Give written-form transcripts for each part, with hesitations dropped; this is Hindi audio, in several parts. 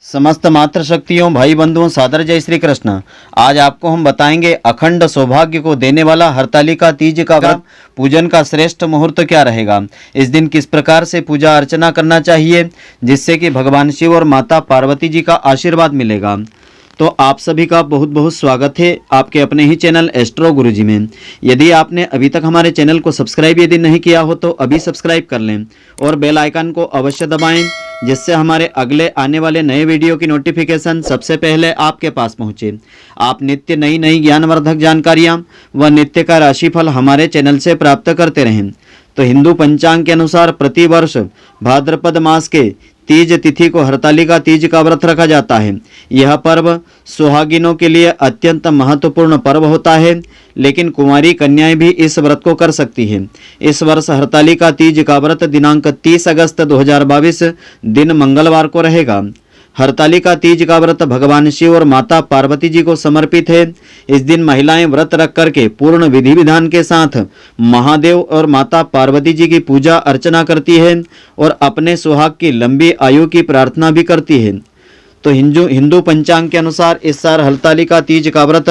समस्त मातृशक्तियों भाई बंधुओं सादर जय श्री कृष्ण। आज आपको हम बताएंगे अखंड सौभाग्य को देने वाला हरतालिका तीज का व्रत पूजन का श्रेष्ठ मुहूर्त क्या रहेगा। इस दिन किस प्रकार से पूजा अर्चना करना चाहिए जिससे कि भगवान शिव और माता पार्वती जी का आशीर्वाद मिलेगा। तो आप सभी का बहुत बहुत स्वागत है आपके अपने ही चैनल एस्ट्रो गुरुजी में। यदि आपने अभी तक हमारे चैनल को सब्सक्राइब यदि नहीं किया हो तो अभी सब्सक्राइब कर लें और बेल आइकन को अवश्य दबाएं जिससे हमारे अगले आने वाले नए वीडियो की नोटिफिकेशन सबसे पहले आपके पास पहुंचे। आप नित्य नई नई ज्ञानवर्धक जानकारियां व नित्य का राशिफल हमारे चैनल से प्राप्त करते रहें। तो हिंदू पंचांग के अनुसार प्रतिवर्ष भाद्रपद मास के तीज तिथि को हरतालिका तीज का व्रत रखा जाता है। यह पर्व सुहागिनों के लिए अत्यंत महत्वपूर्ण पर्व होता है, लेकिन कुंवारी कन्याएं भी इस व्रत को कर सकती हैं। इस वर्ष हरतालिका तीज का व्रत दिनांक 30 अगस्त 2022 दिन मंगलवार को रहेगा। हरतालिका तीज का व्रत भगवान शिव और माता पार्वती जी को समर्पित है। इस दिन महिलाएं व्रत रख करके पूर्ण विधि विधान के साथ महादेव और माता पार्वती जी की पूजा अर्चना करती है और अपने सुहाग की लंबी आयु की प्रार्थना भी करती है। तो हिंदू पंचांग के अनुसार इस साल हरतालिका तीज का व्रत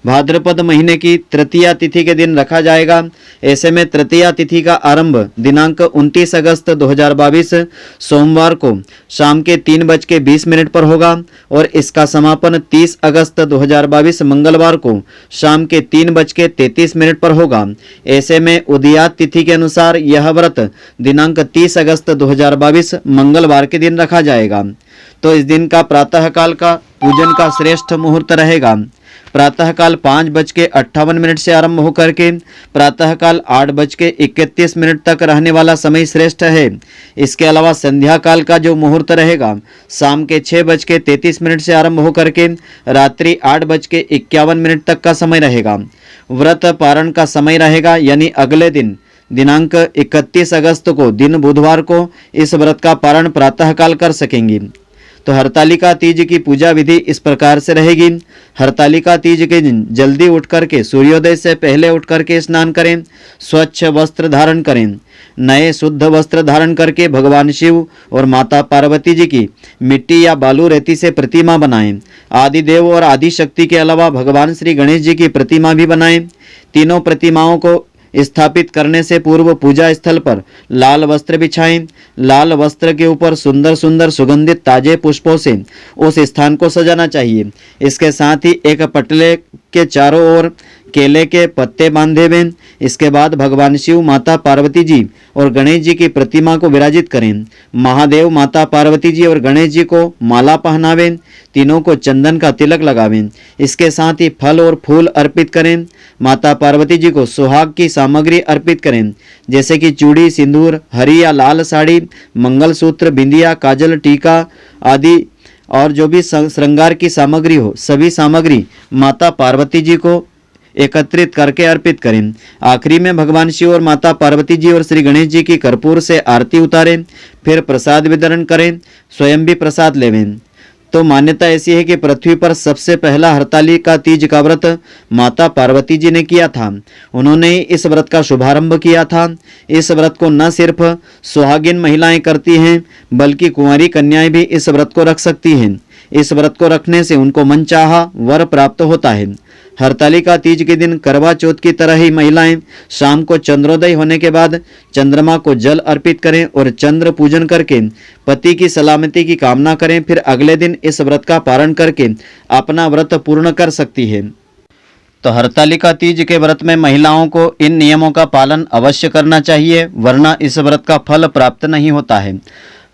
भाद्रपद महीने की तृतीया तिथि के दिन रखा जाएगा। ऐसे में तृतीया तिथि का आरंभ दिनांक 29 अगस्त 2022 सोमवार को शाम के 3:20 पर होगा और इसका समापन 30 अगस्त 2022 मंगलवार को शाम के 3:33 पर होगा। ऐसे में उदयात तिथि के अनुसार यह व्रत दिनांक 30 अगस्त 2022 मंगलवार के दिन रखा जाएगा। तो इस दिन का प्रातःकाल का पूजन का श्रेष्ठ मुहूर्त रहेगा। प्रातःकाल 5:58 से आरंभ होकर के प्रातःकाल 8:31 तक रहने वाला समय श्रेष्ठ है। इसके अलावा संध्या काल का जो मुहूर्त रहेगा शाम के 6:33 से आरंभ होकर के रात्रि 8:51 तक का समय रहेगा। व्रत पारण का समय रहेगा यानी अगले दिन दिनांक 31 अगस्त को दिन बुधवार को इस व्रत का पारण प्रातःकाल कर सकेंगी। तो हरतालिका तीज की पूजा विधि इस प्रकार से रहेगी। हरतालिका तीज के दिन जल्दी उठ करके सूर्योदय से पहले उठ करके स्नान करें, स्वच्छ वस्त्र धारण करें, नए शुद्ध वस्त्र धारण करके भगवान शिव और माता पार्वती जी की मिट्टी या बालू रेती से प्रतिमा बनाएं। आदि देव और आदि शक्ति के अलावा भगवान श्री गणेश जी की प्रतिमा भी बनाएं। तीनों प्रतिमाओं को स्थापित करने से पूर्व पूजा स्थल पर लाल वस्त्र बिछाएं। लाल वस्त्र के ऊपर सुंदर सुंदर सुगंधित ताजे पुष्पों से उस स्थान को सजाना चाहिए। इसके साथ ही एक पटले के चारों ओर केले के पत्ते बांधे हुए। इसके बाद भगवान शिव, माता पार्वती जी और गणेश जी की प्रतिमा को विराजित करें। महादेव, माता पार्वती जी और गणेश जी को माला पहनावें। तीनों को चंदन का तिलक लगावें। इसके साथ ही फल और फूल अर्पित करें। माता पार्वती जी को सुहाग की सामग्री अर्पित करें जैसे कि चूड़ी, सिंदूर, हरी या लाल साड़ी, मंगलसूत्र, बिंदिया, काजल, टीका आदि और जो भी श्रृंगार की सामग्री हो सभी सामग्री माता पार्वती जी को एकत्रित करके अर्पित करें। आखिरी में भगवान शिव और माता पार्वती जी और श्री गणेश जी की कर्पूर से आरती उतारें। फिर प्रसाद वितरण करें, स्वयं भी प्रसाद लेवें। तो मान्यता ऐसी है कि पृथ्वी पर सबसे पहला हरतालिका तीज का व्रत माता पार्वती जी ने किया था। उन्होंने इस व्रत का शुभारंभ किया था। इस व्रत को न सिर्फ सुहागिन महिलाएं करती हैं बल्कि कुंवारी कन्याएं भी इस व्रत को रख सकती हैं। इस व्रत को रखने से उनको मनचाहा वर प्राप्त होता है। हरतालिका तीज के दिन करवा चौथ की तरह ही महिलाएं शाम को चंद्रोदय होने के बाद चंद्रमा को जल अर्पित करें और चंद्र पूजन करके पति की सलामती की कामना करें। फिर अगले दिन इस व्रत का पारण करके अपना व्रत पूर्ण कर सकती है। तो हरतालिका तीज के व्रत में महिलाओं को इन नियमों का पालन अवश्य करना चाहिए, वरना इस व्रत का फल प्राप्त नहीं होता है।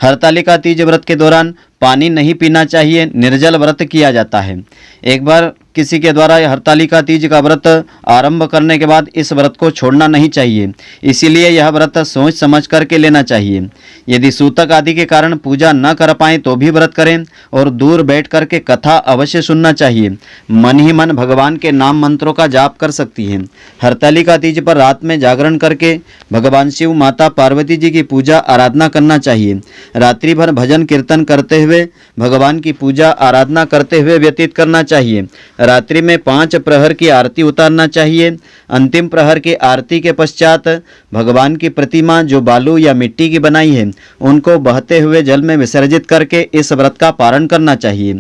हरतालिका तीज व्रत के दौरान पानी नहीं पीना चाहिए, निर्जल व्रत किया जाता है। एक बार किसी के द्वारा हरतालिका तीज का व्रत आरंभ करने के बाद इस व्रत को छोड़ना नहीं चाहिए। इसीलिए यह व्रत सोच समझ करके लेना चाहिए। यदि सूतक आदि के कारण पूजा न कर पाएं तो भी व्रत करें और दूर बैठ करके कथा अवश्य सुनना चाहिए। मन ही मन भगवान के नाम मंत्रों का जाप कर सकती हैं। हरतालिका तीज पर रात में जागरण करके भगवान शिव, माता पार्वती जी की पूजा आराधना करना चाहिए। रात्रि भर भजन कीर्तन करते हुए भगवान की पूजा आराधना करते हुए व्यतीत करना चाहिए। रात्रि में 5 प्रहर की आरती उतारना चाहिए। अंतिम प्रहर की आरती के पश्चात भगवान की प्रतिमा जो बालू या मिट्टी की बनाई है उनको बहते हुए जल में विसर्जित करके इस व्रत का पारण करना चाहिए।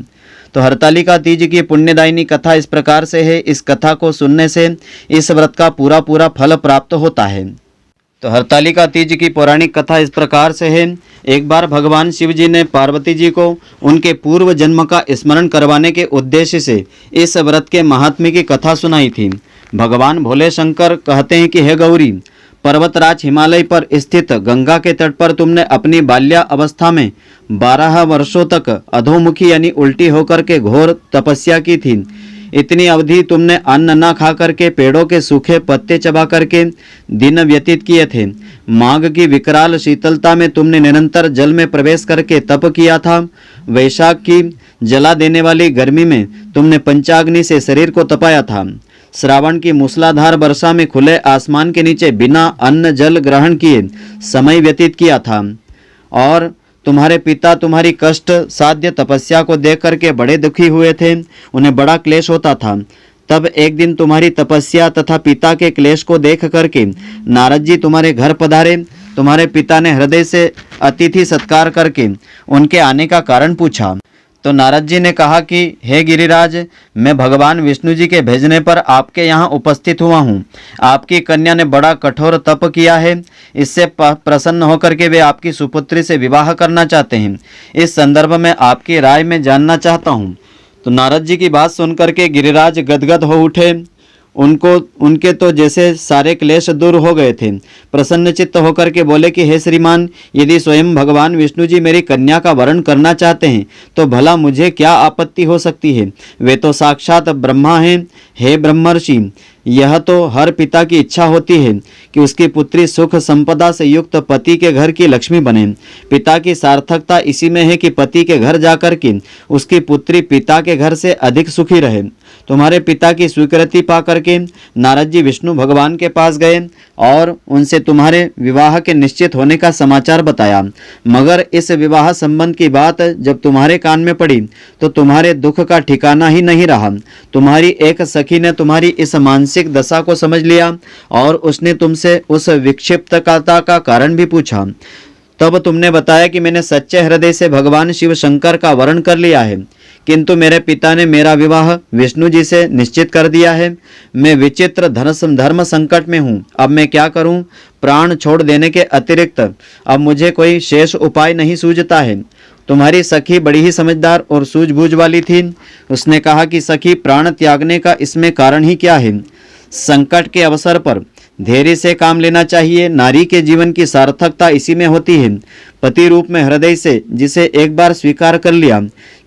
तो हरतालिका तीज की पुण्यदायिनी कथा इस प्रकार से है। इस कथा को सुनने से इस व्रत का पूरा फल प्राप्त होता है। तो हरतालिका तीज की पौराणिक कथा इस प्रकार से है। एक बार भगवान शिव जी ने पार्वती जी को उनके पूर्व जन्म का स्मरण करवाने के उद्देश्य से इस व्रत के महात्म्य की कथा सुनाई थी। भगवान भोले शंकर कहते हैं कि हे गौरी, पर्वतराज हिमालय पर स्थित गंगा के तट पर तुमने अपनी बाल्या अवस्था में 12 वर्षों तक अधोमुखी यानी उल्टी होकर के घोर तपस्या की थी। इतनी अवधि तुमने अन्न न खा करके पेड़ों के सूखे पत्ते चबा करके दिन व्यतीत किए थे। माघ की विकराल शीतलता में तुमने निरंतर जल में प्रवेश करके तप किया था। वैशाख की जला देने वाली गर्मी में तुमने पंचाग्नि से शरीर को तपाया था। श्रावण की मूसलाधार वर्षा में खुले आसमान के नीचे बिना अन्न जल ग्रहण किए समय व्यतीत किया था। और तुम्हारे पिता तुम्हारी कष्ट साध्य तपस्या को देख करके बड़े दुखी हुए थे, उन्हें बड़ा क्लेश होता था। तब एक दिन तुम्हारी तपस्या तथा पिता के क्लेश को देख करके नारद जी तुम्हारे घर पधारे। तुम्हारे पिता ने हृदय से अतिथि सत्कार करके उनके आने का कारण पूछा। तो नारद जी ने कहा कि हे गिरिराज, मैं भगवान विष्णु जी के भेजने पर आपके यहाँ उपस्थित हुआ हूँ। आपकी कन्या ने बड़ा कठोर तप किया है, इससे प्रसन्न होकर के वे आपकी सुपुत्री से विवाह करना चाहते हैं। इस संदर्भ में आपकी राय में जानना चाहता हूँ। तो नारद जी की बात सुनकर के गिरिराज गदगद हो उठे। उनके तो जैसे सारे क्लेश दूर हो गए थे। प्रसन्न चित्त होकर के बोले कि हे श्रीमान, यदि स्वयं भगवान विष्णु जी मेरी कन्या का वरण करना चाहते हैं तो भला मुझे क्या आपत्ति हो सकती है। वे तो साक्षात ब्रह्मा हैं। हे ब्रह्मर्षि, यह तो हर पिता की इच्छा होती है कि उसकी पुत्री सुख संपदा से युक्त पति के घर की लक्ष्मी बने। पिता की सार्थकता इसी में है कि पति के घर जाकर के उसकी पुत्री पिता के घर से अधिक सुखी रहे। तुम्हारे पिता की स्वीकृति पा करके नारद जी विष्णु भगवान के पास गए और उनसे तुम्हारे विवाह के निश्चित होने का समाचार बताया। मगर इस विवाह संबंध की बात जब तुम्हारे कान में पड़ी तो तुम्हारे दुख का ठिकाना ही नहीं रहा। तुम्हारी एक सखी ने तुम्हारी इस मानसिक दशा को समझ लिया और उसने तुमसे उस विक्षिप्तता का कारण भी पूछा। तब तुमने बताया कि मैंने सच्चे हृदय से भगवान शिव शंकर का वरण कर लिया है, किंतु मेरे पिता ने मेरा विवाह विष्णु जी से निश्चित कर दिया है। मैं विचित्र धर्म संकट में हूँ। अब मैं क्या करूँ? प्राण छोड़ देने के अतिरिक्त अब मुझे कोई शेष उपाय नहीं सूझता है। तुम्हारी सखी बड़ी ही समझदार और सूझबूझ वाली थी। उसने कहा कि सखी, प्राण त्यागने का इसमें कारण ही क्या है? संकट के अवसर पर धैर्य से काम लेना चाहिए। नारी के जीवन की सार्थकता इसी में होती है। पति रूप में हृदय से जिसे एक बार स्वीकार कर लिया,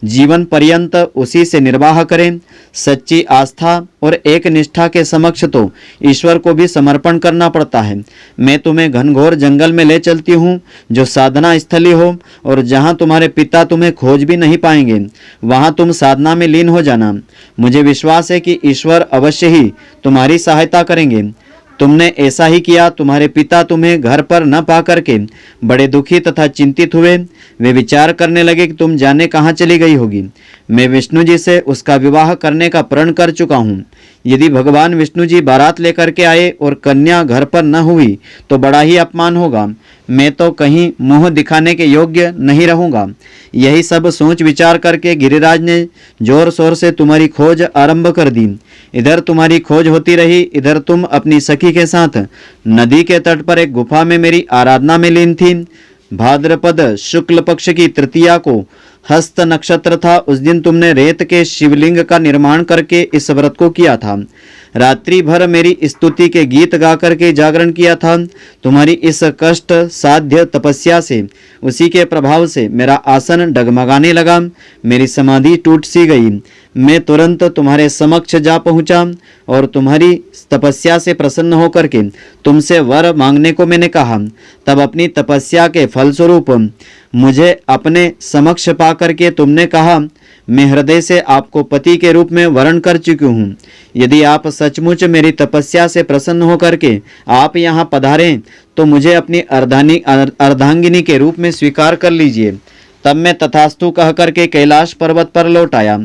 जीवन पर्यंत उसी से निर्वाह करें। सच्ची आस्था और एक निष्ठा के समक्ष तो ईश्वर को भी समर्पण करना पड़ता है। मैं तुम्हें घनघोर जंगल में ले चलती हूँ जो साधना स्थली हो, और जहाँ तुम्हारे पिता तुम्हें खोज भी नहीं पाएंगे वहाँ तुम साधना में लीन हो जाना। मुझे विश्वास है कि ईश्वर अवश्य ही तुम्हारी सहायता करेंगे। तुमने ऐसा ही किया। तुम्हारे पिता तुम्हें घर पर न पा करके बड़े दुखी तथा चिंतित हुए। वे विचार करने लगे कि तुम जाने कहाँ चली गई होगी। मैं विष्णु जी से उसका विवाह करने का प्रण कर चुका हूँ। यदि भगवान विष्णु जी बारात लेकर के आए और कन्या घर पर न हुई तो बड़ा ही अपमान होगा। मैं तो कहीं मुंह दिखाने के योग्य नहीं रहूँगा। यही सब सोच विचार करके गिरिराज ने जोर शोर से तुम्हारी खोज आरंभ कर दी। इधर तुम्हारी खोज होती रही, इधर तुम अपनी सखी के साथ नदी के तट पर एक गुफा में मेरी आराधना में लीन थी। भाद्रपद शुक्ल पक्ष की तृतीया को हस्त नक्षत्र था। उस दिन तुमने रेत के शिवलिंग का निर्माण करके इस व्रत को किया था। रात्रि भर मेरी स्तुति के गीत गा करके जागरण किया था। तुम्हारी इस कष्ट साध्य तपस्या से, उसी के प्रभाव से मेरा आसन डगमगाने लगा। मेरी समाधि टूट सी गई। मैं तुरंत तुम्हारे समक्ष जा पहुंचा और तुम्हारी तपस्या से प्रसन्न होकर के तुमसे वर मांगने को मैंने कहा। तब अपनी तपस्या के फलस्वरूप मुझे अपने समक्ष पा करके तुमने कहा, मैं हृदय से आपको पति के रूप में वरण कर चुकी हूँ। यदि आप सचमुच मेरी तपस्या से प्रसन्न होकर के आप यहाँ पधारें तो मुझे अपनी अर्धांगिनी के रूप में स्वीकार कर लीजिए। तब मैं तथास्तु कह करके कैलाश पर्वत पर लौट आया।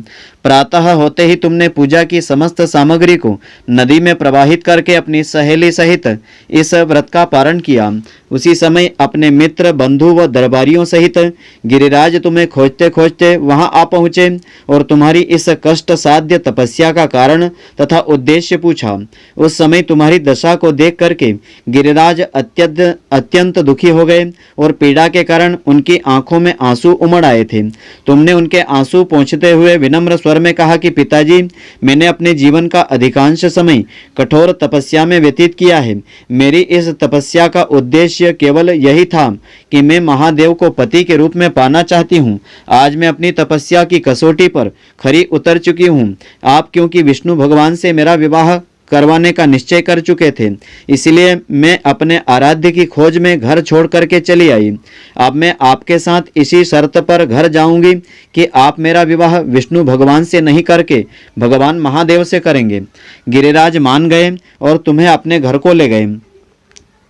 प्रातः होते ही तुमने पूजा की समस्त सामग्री को नदी में प्रवाहित करके अपनी सहेली सहित इस व्रत का पारण किया। उसी समय अपने मित्र, बंधु व दरबारियों सहित गिरिराज तुम्हें खोजते खोजते वहां आ पहुँचे और तुम्हारी इस कष्ट साध्य तपस्या का कारण तथा उद्देश्य पूछा। उस समय तुम्हारी दशा को देख करके गिरिराज अत्यंत दुखी हो गए और पीड़ा के कारण उनकी आंखों में आंसू उमड़ आए थे। तुमने उनके आंसू पोंछते हुए विनम्र स्वर में कहा कि पिताजी, मैंने अपने जीवन का अधिकांश समय कठोर तपस्या में व्यतीत किया है। मेरी इस तपस्या का उद्देश्य केवल यही था कि मैं महादेव को पति के रूप में पाना चाहती हूँ। आज मैं अपनी तपस्या की कसौटी पर खरी उतर चुकी हूँ। आप क्योंकि विष्णु भगवान से मेरा विवाह करवाने का निश्चय कर चुके थे, इसलिए मैं अपने आराध्य की खोज में घर छोड़ करके चली आई। अब मैं आपके साथ इसी शर्त पर घर जाऊंगी कि आप मेरा विवाह विष्णु भगवान से नहीं करके भगवान महादेव से करेंगे। गिरिराज मान गए और तुम्हें अपने घर को ले गए।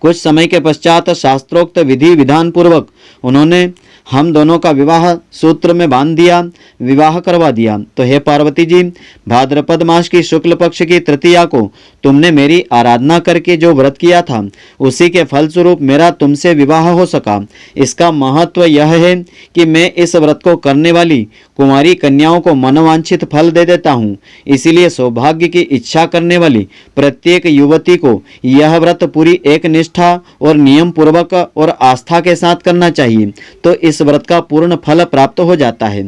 कुछ समय के पश्चात शास्त्रोक्त विधि विधान पूर्वक उन्होंने हम दोनों का विवाह सूत्र में बांध दिया, विवाह करवा दिया। तो हे पार्वती जी, भाद्रपद मास की शुक्ल पक्ष की तृतीया को तुमने मेरी आराधना करके जो व्रत किया था, उसी के फलस्वरूप मेरा तुमसे विवाह हो सका। इसका महत्व यह है कि मैं इस व्रत को करने वाली कुमारी कन्याओं को मनोवांछित फल दे देता हूँ। इसीलिए सौभाग्य की इच्छा करने वाली प्रत्येक युवती को यह व्रत पूरी एक निष्ठा और नियम पूर्वक और आस्था के साथ करना चाहिए, तो इस व्रत का पूर्ण फल प्राप्त हो जाता है।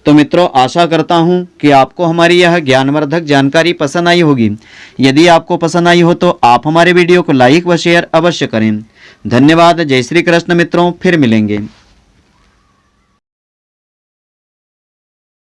तो मित्रों, आशा करता हूं कि आपको हमारी यह ज्ञानवर्धक जानकारी पसंद आई होगी। यदि आपको पसंद आई हो तो आप हमारे वीडियो को लाइक व शेयर अवश्य करें। धन्यवाद। जय श्री कृष्ण मित्रों, फिर मिलेंगे।